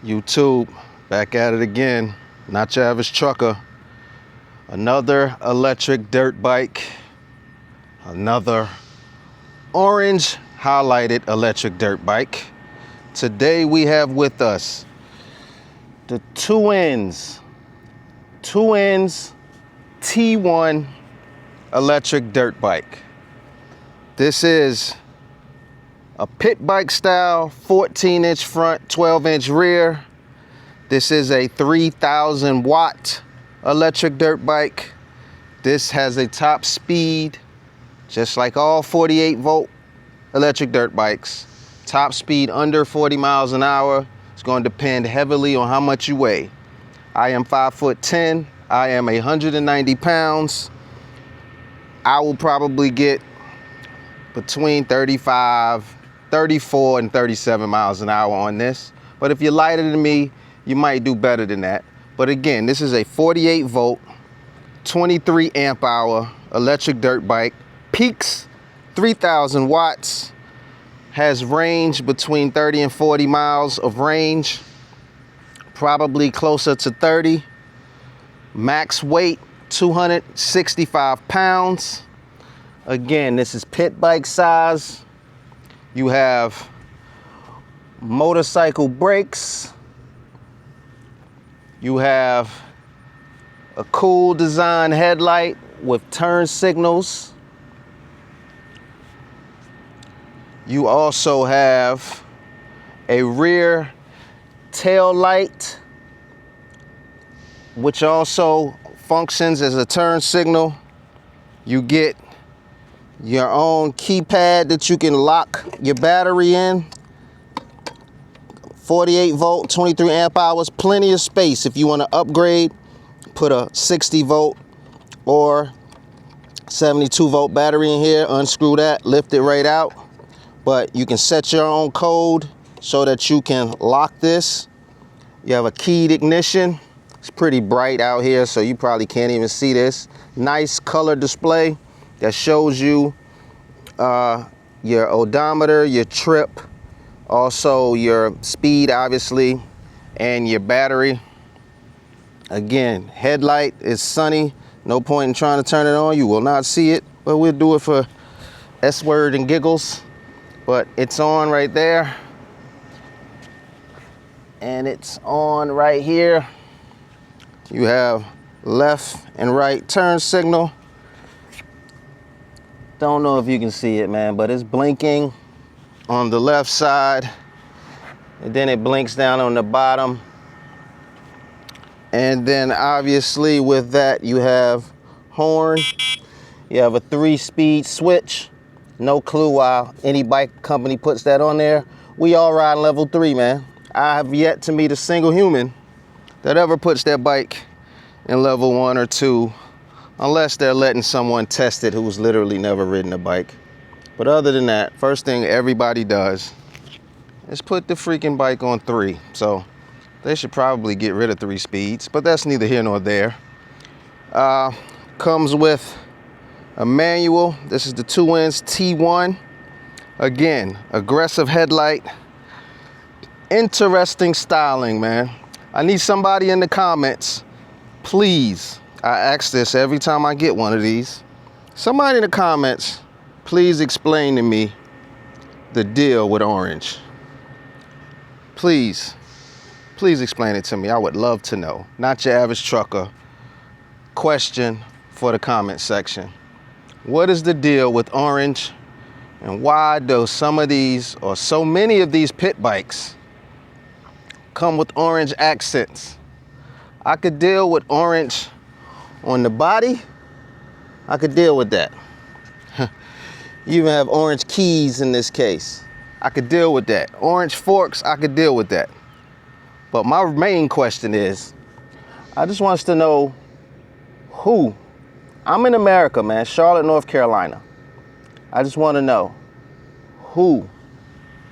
YouTube, back at it again. Not your average trucker. Another electric dirt bike. Another orange highlighted electric dirt bike. Today we have with us the Tooins T1 electric dirt bike. This is a pit bike style, 14-inch front, 12-inch rear. This is a 3,000 watt electric dirt bike. This has a top speed, just like all 48 volt electric dirt bikes. Top speed under 40 miles an hour. It's going to depend heavily on how much you weigh. I am 5'10". I am 190 pounds. I will probably get between 34 and 37 miles an hour on this. But if you're lighter than me, you might do better than that. But again, this is a 48 volt, 23 amp hour electric dirt bike. Peaks 3,000 watts. Has range between 30 and 40 miles of range. Probably closer to 30. Max weight 265 pounds. Again, this is pit bike size. You have motorcycle brakes. You have a cool design headlight with turn signals. You also have a rear tail light, which also functions as a turn signal. You get your own keypad that you can lock your battery in. 48 volt, 23 amp hours, plenty of space. If you want to upgrade, put a 60 volt or 72 volt battery in here, unscrew that, lift it right out. But you can set your own code so that you can lock this. You have a keyed ignition. It's pretty bright out here, so you probably can't even see this. Nice color display that shows you your odometer, your trip, also your speed, obviously, and your battery. Again, headlight is sunny. No point in trying to turn it on. You will not see it, but we'll do it for S-word and giggles. But it's on right there. And it's on right here. You have left and right turn signal. Don't know if you can see it, man, but it's blinking on the left side. And then it blinks down on the bottom. And then obviously with that, you have horn. You have a 3-speed switch. No clue why any bike company puts that on there. We all ride level 3, man. I have yet to meet a single human that ever puts their bike in level 1 or 2, unless they're letting someone test it who's literally never ridden a bike. But other than that, first thing everybody does is put the freaking bike on 3. So they should probably get rid of 3 speeds, but that's neither here nor there. Comes with a manual. This is the Tooins T1. Again, aggressive headlight. Interesting styling, man. I need somebody in the comments, please. I ask this every time I get one of these. Somebody in the comments, please explain to me the deal with orange. Please explain it to me. I would love to know. Not your average trucker. Question for the comment section. What is the deal with orange, and why do some of these, or so many of these pit bikes, come with orange accents? I could deal with orange on the body. I could deal with that. You even have orange keys in this case. I could deal with that. Orange forks, I could deal with that. But my main question is, I just want us to know who. I'm in America, man, Charlotte, North Carolina. I just want to know who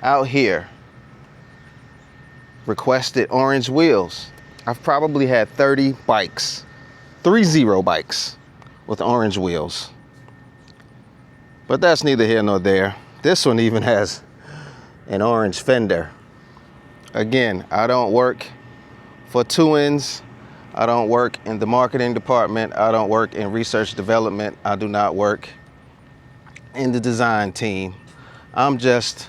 out here requested orange wheels. I've probably had 30 bikes, 30 bikes with orange wheels. But that's neither here nor there. This one even has an orange fender. Again, I don't work for Tooins. I don't work in the marketing department. I don't work in research development. I do not work in the design team. I'm just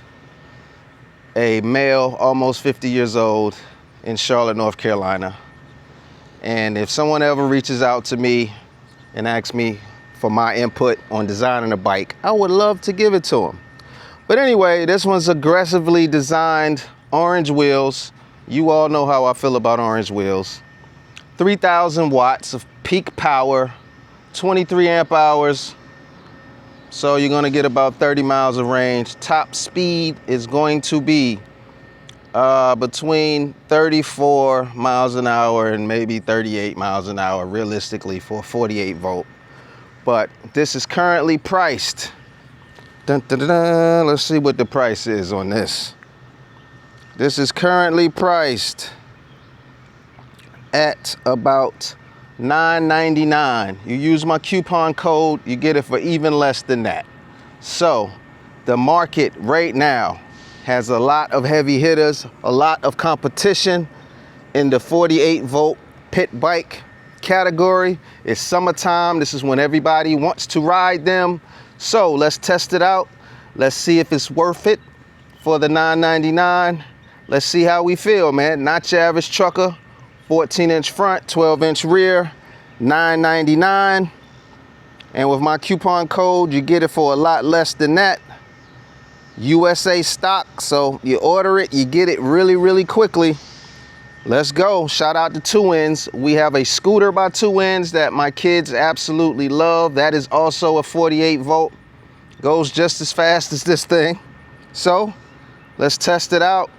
a male, almost 50 years old in Charlotte, North Carolina. And if someone ever reaches out to me and asks me for my input on designing a bike, I would love to give it to them. But anyway, this one's aggressively designed orange wheels. You all know how I feel about orange wheels. 3,000 watts of peak power, 23 amp hours. So you're gonna get about 30 miles of range. Top speed is going to be between 34 miles an hour and maybe 38 miles an hour, realistically, for a 48 volt. But this is currently priced. Dun, dun, dun, dun. Let's see what the price is on this. This is currently priced at about $9.99. You use my coupon code, you get it for even less than that. So the market right now has a lot of heavy hitters, a lot of competition in the 48 volt pit bike category. It's summertime. This is when everybody wants to ride them. So let's test it out. Let's see if it's worth it for the $9.99. Let's see how we feel, man. Not your average trucker. 14-inch front, 12-inch rear, $9.99. And with my coupon code, you get it for a lot less than that. USA stock, so you order it, you get it really, really quickly. Let's go. Shout out to Tooins. We have a scooter by Tooins that my kids absolutely love. That is also a 48 volt. Goes just as fast as this thing. So let's test it out.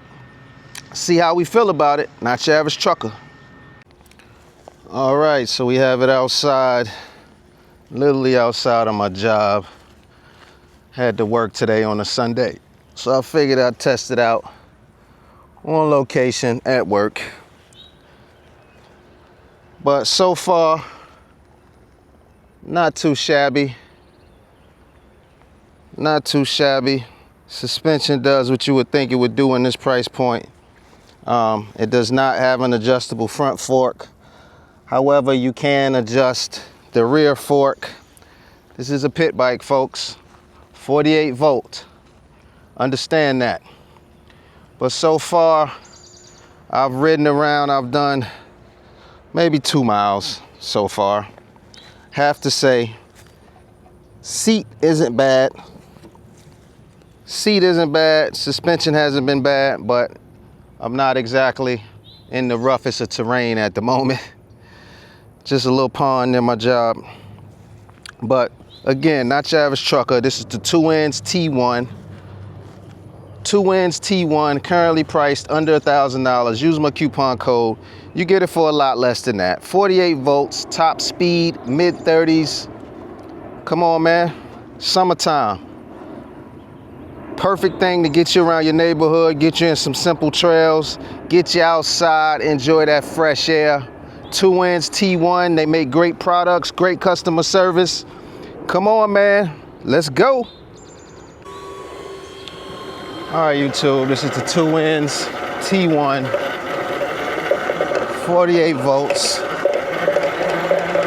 See how we feel about it. Not your average trucker. All right, so we have it outside, literally outside of my job. Had to work today on a Sunday, so I figured I'd test it out on location at work. But so far, not too shabby. Not too shabby. Suspension does what you would think it would do in this price point. It does not have an adjustable front fork. However, you can adjust the rear fork. This is a pit bike, folks. 48 volt. Understand that. But so far, I've ridden around, I've done maybe 2 miles so far. Have to say, seat isn't bad. Seat isn't bad, suspension hasn't been bad, but I'm not exactly in the roughest of terrain at the moment. Just a little pond near my job. But again, not your average trucker. This is the Tooins T1. Tooins T1, currently priced under $1,000. Use my coupon code. You get it for a lot less than that. 48 volts, top speed, mid 30s. Come on, man. Summertime. Perfect thing to get you around your neighborhood, get you in some simple trails, get you outside, enjoy that fresh air. Tooins T1, they make great products, great customer service. Come on, man, let's go. All right, YouTube, this is the Tooins T1, 48 volts,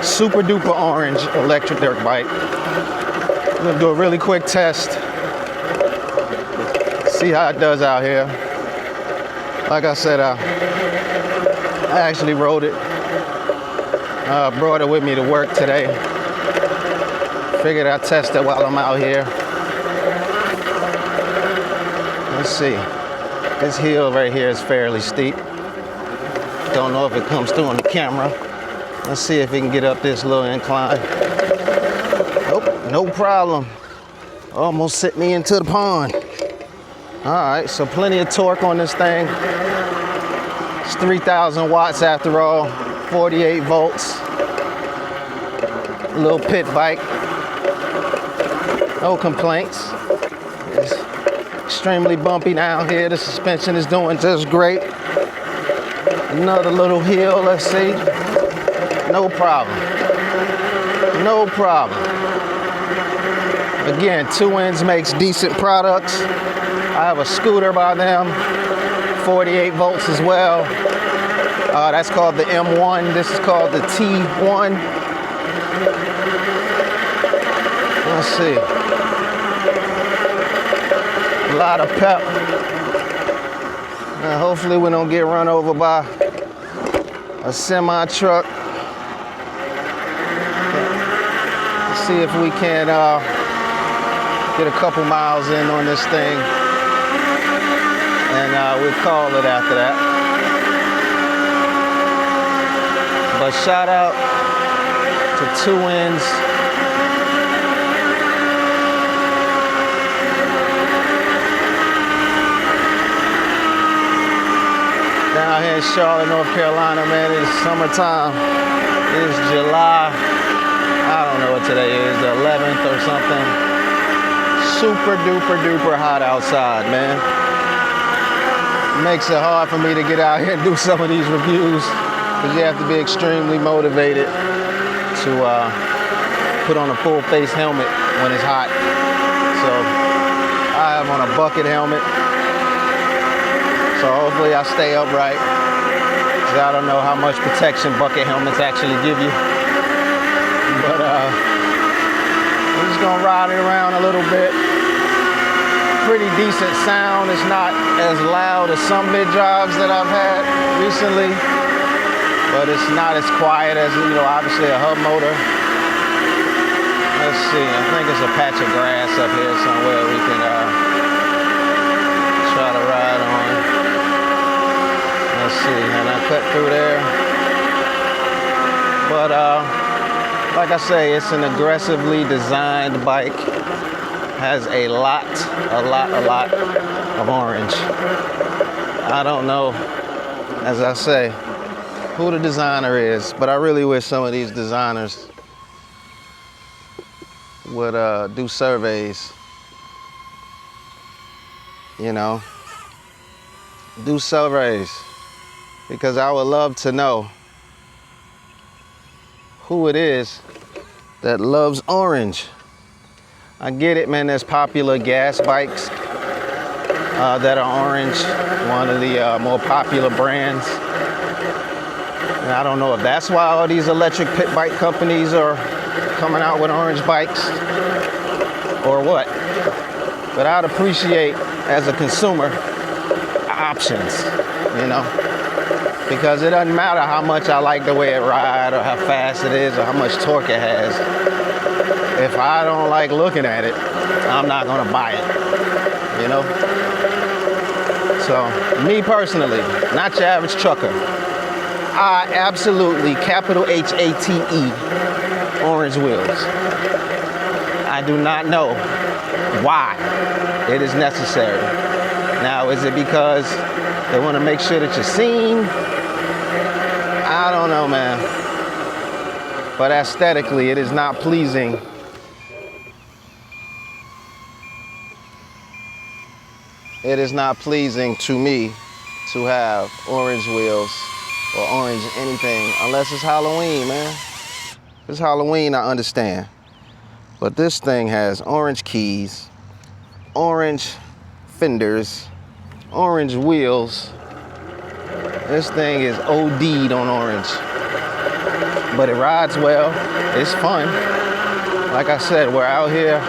super duper orange electric dirt bike. I'm gonna do a really quick test, see how it does out here. Like I said, I actually rode it. Brought it with me to work today. Figured I'd test it while I'm out here. Let's see. This hill right here is fairly steep. Don't know if it comes through on the camera. Let's see if we can get up this little incline. Nope, no problem. Almost sent me into the pond. All right, so plenty of torque on this thing. It's 3,000 watts after all. 48 volts, little pit bike, no complaints. It's extremely bumpy down here. The suspension is doing just great. Another little hill, let's see. No problem, no problem. Again, Tooins makes decent products. I have a scooter by them, 48 volts as well. That's called the M1. This is called the T1. Let's see. A lot of pep. Now hopefully we don't get run over by a semi truck. Let's see if we can get a couple miles in on this thing, and we'll call it after that. But shout out to Tooins. Down here in Charlotte, North Carolina, man, it's summertime. It's July. I don't know what today is, the 11th or something. Super duper duper hot outside, man. It makes it hard for me to get out here and do some of these reviews, because you have to be extremely motivated to put on a full face helmet when it's hot. So I have on a bucket helmet. So hopefully I stay upright, because I don't know how much protection bucket helmets actually give you. But I'm just gonna ride it around a little bit. Pretty decent sound. It's not as loud as some mid-drives that I've had recently, but it's not as quiet as, you know, obviously a hub motor. Let's see, I think it's a patch of grass up here somewhere we can try to ride on. Let's see, and I cut through there. But like I say, it's an aggressively designed bike. Has a lot of orange. I don't know, as I say, who the designer is, but I really wish some of these designers would do surveys, you know, do surveys, because I would love to know who it is that loves orange. I get it, man, there's popular gas bikes that are orange, one of the more popular brands. And I don't know if that's why all these electric pit bike companies are coming out with orange bikes or what. But I'd appreciate, as a consumer, options, you know, because it doesn't matter how much I like the way it rides or how fast it is or how much torque it has. If I don't like looking at it, I'm not gonna buy it, you know? So, me personally, not your average trucker, I absolutely, capital H-A-T-E, orange wheels. I do not know why it is necessary. Now, is it because they want to make sure that you're seen? I don't know, man. But aesthetically, it is not pleasing. It is not pleasing to me to have orange wheels or orange anything, unless it's Halloween, man. If it's Halloween, I understand. But this thing has orange keys, orange fenders, orange wheels. This thing is OD'd on orange. But it rides well, it's fun. Like I said, we're out here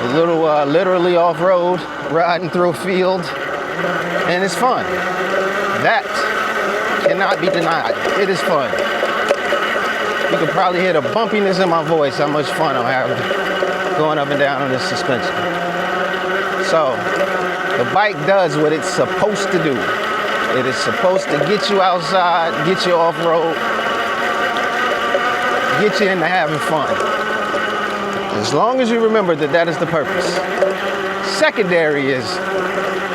a little literally off-road, riding through a field, and it's fun. That cannot be denied. It is fun. You can probably hear the bumpiness in my voice, how much fun I'm having going up and down on this suspension. So, the bike does what it's supposed to do. It is supposed to get you outside, get you off-road, get you into having fun. As long as you remember that that is the purpose. Secondary is,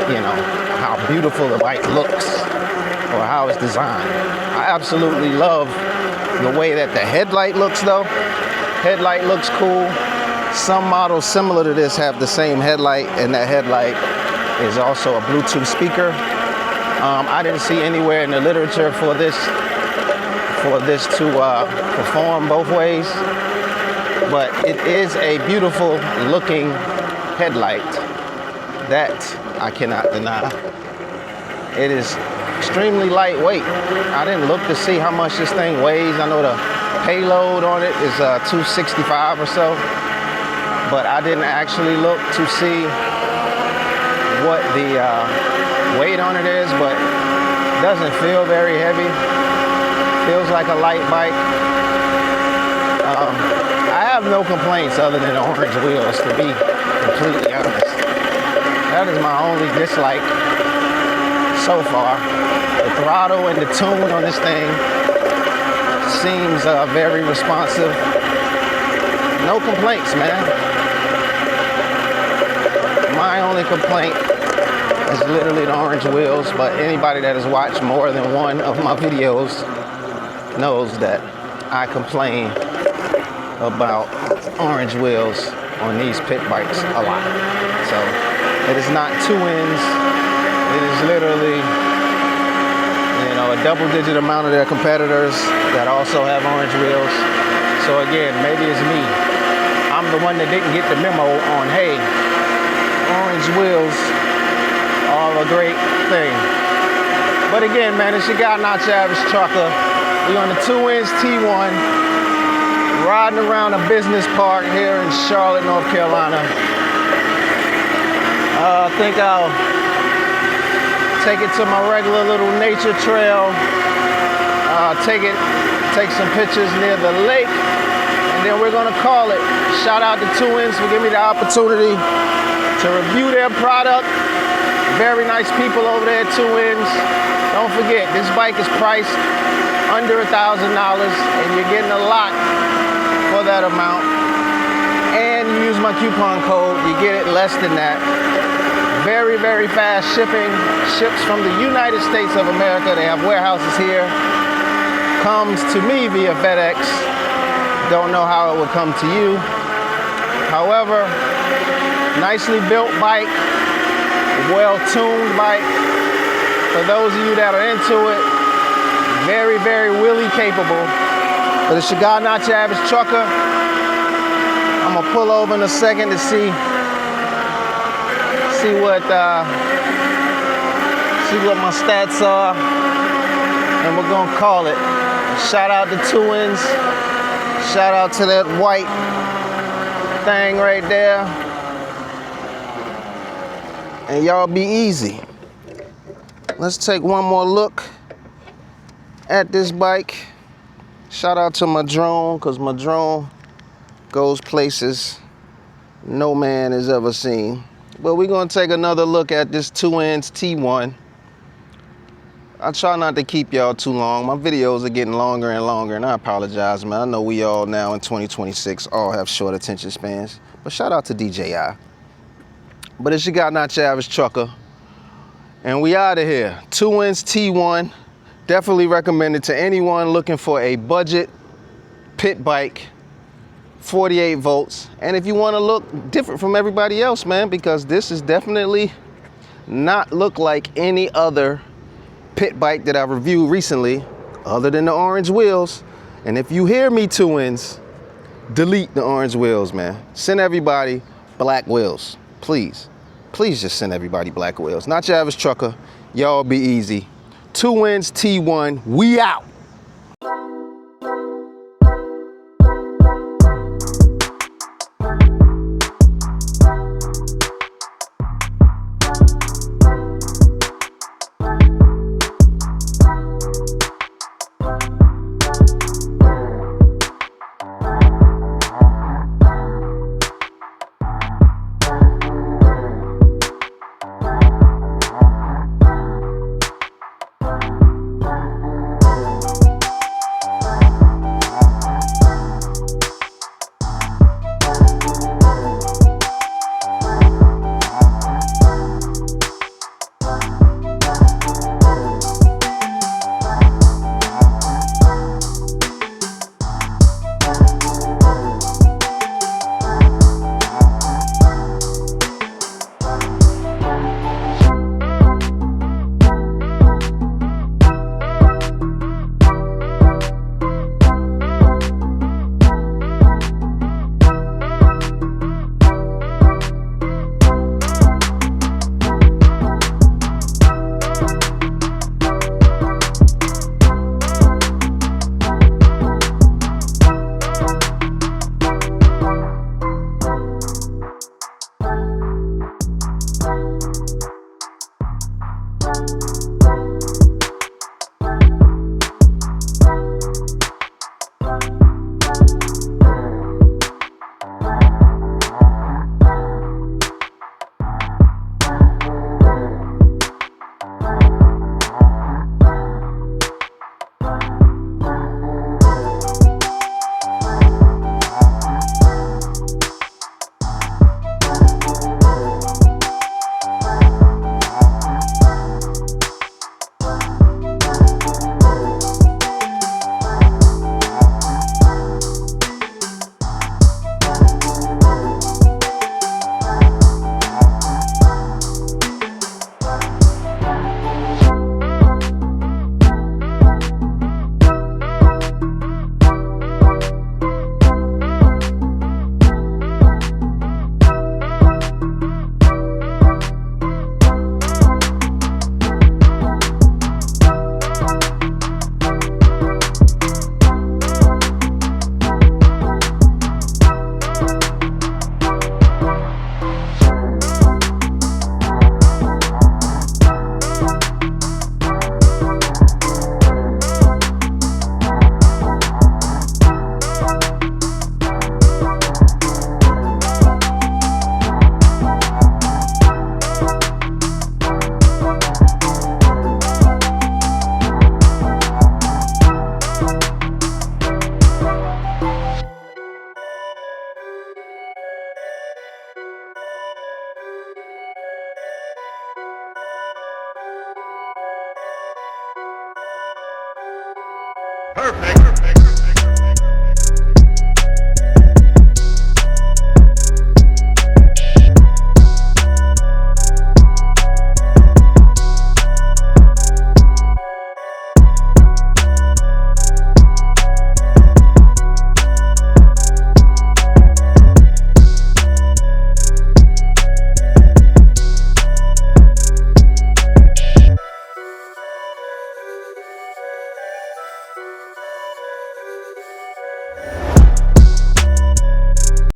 you know, how beautiful the bike looks or how it's designed. I absolutely love the way that the headlight looks though. Headlight looks cool. Some models similar to this have the same headlight, and that headlight is also a Bluetooth speaker. I didn't see anywhere in the literature for this to perform both ways, but it is a beautiful looking headlight. That I cannot deny. It is extremely lightweight. I didn't look to see how much this thing weighs. I know the payload on it is 265 or so, but I didn't actually look to see what the weight on it is, but it doesn't feel very heavy. Feels like a light bike. I have no complaints other than the orange wheels, to be completely honest. That is my only dislike so far. The throttle and the tune on this thing seems very responsive. No complaints, man. My only complaint is literally the orange wheels, but anybody that has watched more than one of my videos knows that I complain about orange wheels on these pit bikes a lot. So it is not Tooins. It is literally, you know, a double-digit amount of their competitors that also have orange wheels. So again, maybe it's me. I'm the one that didn't get the memo on, hey, orange wheels are a great thing. But again, man, it's your guy, not your average trucker. We on the Tooins T1, riding around a business park here in Charlotte, North Carolina. I think I'll take it to my regular little nature trail. Take some pictures near the lake, and then we're gonna call it. Shout out to Tooins for giving me the opportunity to review their product. Very nice people over there at Tooins. Don't forget, this bike is priced under $1,000, and you're getting a lot for that amount. And you use my coupon code, you get it less than that. Very, very fast shipping. Ships from the United States of America. They have warehouses here. Comes to me via FedEx. Don't know how it will come to you. However, nicely built bike, well-tuned bike. For those of you that are into it, very, very wheelie capable. But it's your guy, not your average trucker. I'm gonna pull over in a second to see what my stats are, and we're gonna call it. Shout out to Tooins. Shout out to that white thing right there. And y'all be easy. Let's take one more look at this bike. Shout out to my drone, because my drone goes places no man has ever seen. But we're gonna take another look at this Tooins T1. I try not to keep y'all too long. My videos are getting longer and longer, and I apologize, man. I know we all now in 2026 all have short attention spans, but shout out to DJI. But it's your guy, not your average trucker. And we out of here. Tooins T1, definitely recommended to anyone looking for a budget pit bike, 48 volts. And if you want to look different from everybody else, man, because this is definitely not look like any other pit bike that I've reviewed recently, other than the orange wheels. And if you hear me, Tooins, delete the orange wheels, man. Send everybody black wheels, please. Please just send everybody black wheels. Not your average trucker. Y'all be easy. Tooins T1, we out. Perfect.